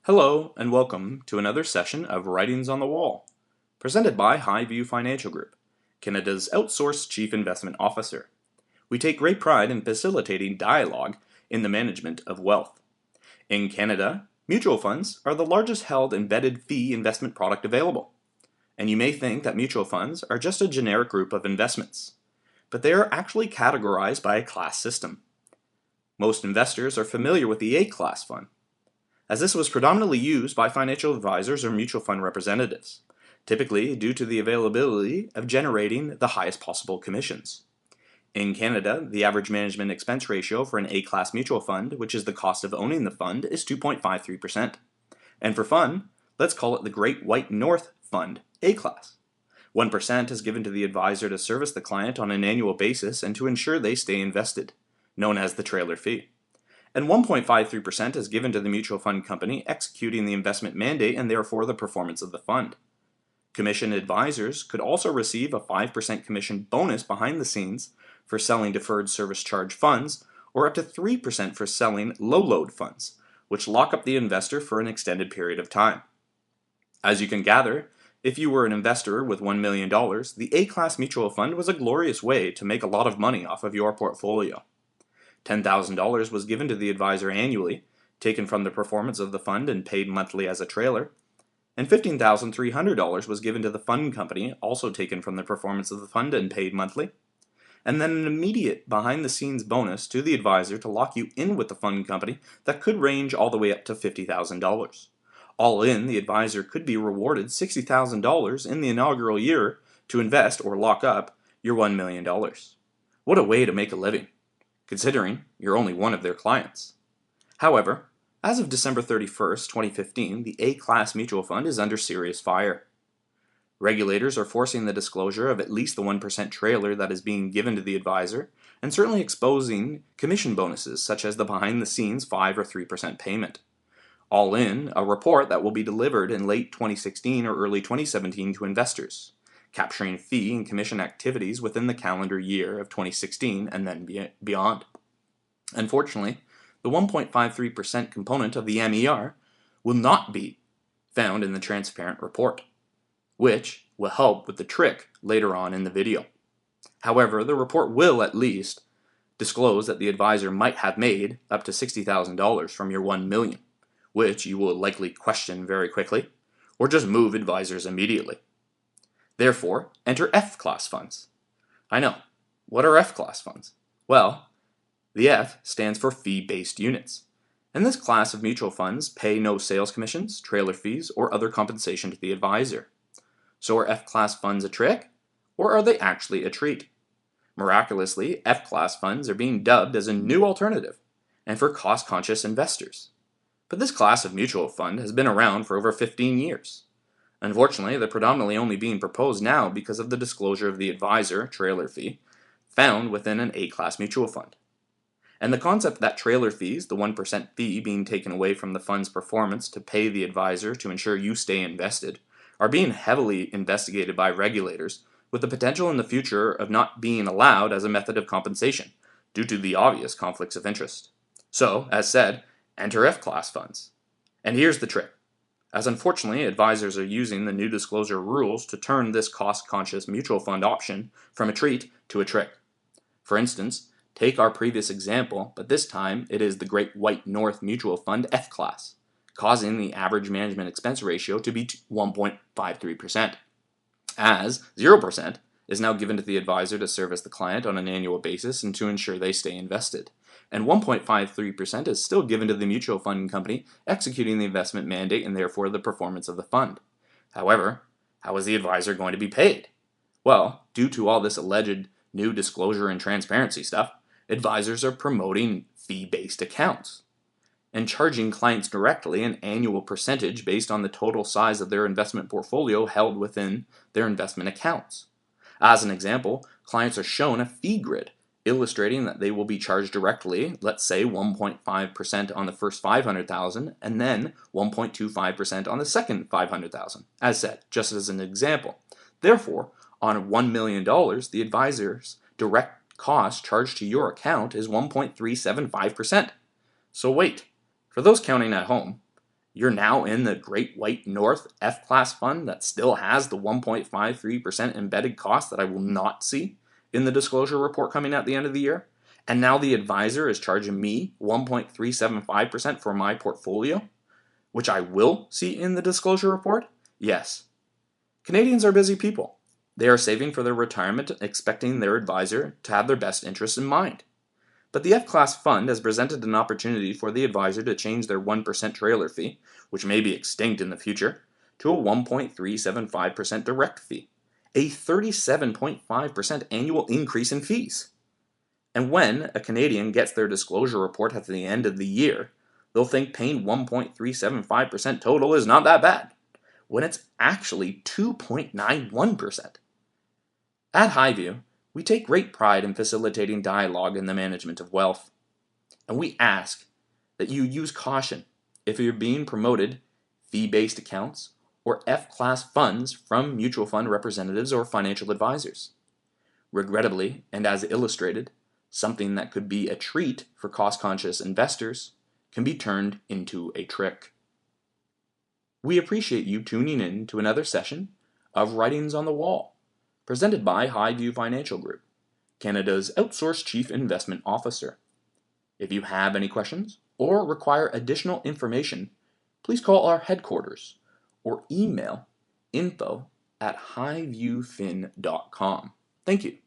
Hello and welcome to another session of Writings on the Wall, presented by Highview Financial Group, Canada's outsourced chief investment officer. We take great pride in facilitating dialogue in the management of wealth. In Canada, mutual funds are the largest held embedded fee investment product available. And you may think that mutual funds are just a generic group of investments, but they are actually categorized by a class system. Most investors are familiar with the A-class fund, as this was predominantly used by financial advisors or mutual fund representatives, typically due to the availability of generating the highest possible commissions. In Canada, the average management expense ratio for an A-class mutual fund, which is the cost of owning the fund, is 2.53%. And for fun, let's call it the Great White North Fund, A-class. 1% is given to the advisor to service the client on an annual basis and to ensure they stay invested, known as the trailer fee. And 1.53% is given to the mutual fund company executing the investment mandate and therefore the performance of the fund. Commission advisors could also receive a 5% commission bonus behind the scenes for selling deferred service charge funds, or up to 3% for selling low-load funds, which lock up the investor for an extended period of time. As you can gather, if you were an investor with $1 million, the A-class mutual fund was a glorious way to make a lot of money off of your portfolio. $10,000 was given to the advisor annually, taken from the performance of the fund and paid monthly as a trailer, and $15,300 was given to the fund company, also taken from the performance of the fund and paid monthly, and then an immediate behind-the-scenes bonus to the advisor to lock you in with the fund company that could range all the way up to $50,000. All in, the advisor could be rewarded $60,000 in the inaugural year to invest or lock up your $1 million. What a way to make a living, considering you're only one of their clients. However, as of December 31st, 2015, the A-class mutual fund is under serious fire. Regulators are forcing the disclosure of at least the 1% trailer that is being given to the advisor, and certainly exposing commission bonuses such as the behind-the-scenes 5 or 3% payment. All in, a report that will be delivered in late 2016 or early 2017 to investors, capturing fee and commission activities within the calendar year of 2016 and then beyond. Unfortunately, the 1.53% component of the MER will not be found in the transparent report, which will help with the trick later on in the video. However, the report will at least disclose that the advisor might have made up to $60,000 from your $1 million, which you will likely question very quickly, or just move advisors immediately. Therefore, enter F-class funds. I know. What are F-class funds? Well, the F stands for fee-based units. And this class of mutual funds pay no sales commissions, trailer fees, or other compensation to the advisor. So are F-class funds a trick? Or are they actually a treat? Miraculously, F-class funds are being dubbed as a new alternative, and for cost-conscious investors. But this class of mutual fund has been around for over 15 years. Unfortunately, they're predominantly only being proposed now because of the disclosure of the advisor, trailer fee, found within an A-class mutual fund. And the concept that trailer fees, the 1% fee being taken away from the fund's performance to pay the advisor to ensure you stay invested, are being heavily investigated by regulators with the potential in the future of not being allowed as a method of compensation due to the obvious conflicts of interest. So, as said, enter F-class funds. And here's the trick. As unfortunately, advisors are using the new disclosure rules to turn this cost-conscious mutual fund option from a treat to a trick. For instance, take our previous example, but this time it is the Great White North Mutual Fund F-class, causing the average management expense ratio to be 1.53%, as 0% is now given to the advisor to service the client on an annual basis and to ensure they stay invested. And 1.53% is still given to the mutual fund company executing the investment mandate and therefore the performance of the fund. However, how is the advisor going to be paid? Well, due to all this alleged new disclosure and transparency stuff, advisors are promoting fee-based accounts and charging clients directly an annual percentage based on the total size of their investment portfolio held within their investment accounts. As an example, clients are shown a fee grid illustrating that they will be charged directly, let's say 1.5% on the first $500,000 and then 1.25% on the second $500,000, as said, just as an example. Therefore, on $1 million, the advisor's direct cost charged to your account is 1.375%. So wait, for those counting at home, You're now in the Great White North F-Class fund that still has the 1.53% embedded cost that I will not see in the disclosure report coming at the end of the year. And now the advisor is charging me 1.375% for my portfolio, which I will see in the disclosure report. Yes, Canadians are busy people. They are saving for their retirement, expecting their advisor to have their best interests in mind. But the F-Class fund has presented an opportunity for the advisor to change their 1% trailer fee, which may be extinct in the future, to a 1.375% direct fee, a 37.5% annual increase in fees. And when a Canadian gets their disclosure report at the end of the year, they'll think paying 1.375% total is not that bad, when it's actually 2.91%. At Highview, we take great pride in facilitating dialogue in the management of wealth, and we ask that you use caution if you're being promoted fee-based accounts or F-Class funds from mutual fund representatives or financial advisors. Regrettably, and as illustrated, something that could be a treat for cost-conscious investors can be turned into a trick. We appreciate you tuning in to another session of Writings on the Wall, presented by Highview Financial Group, Canada's outsourced Chief Investment Officer. If you have any questions or require additional information, please call our headquarters or email info@highviewfin.com. Thank you.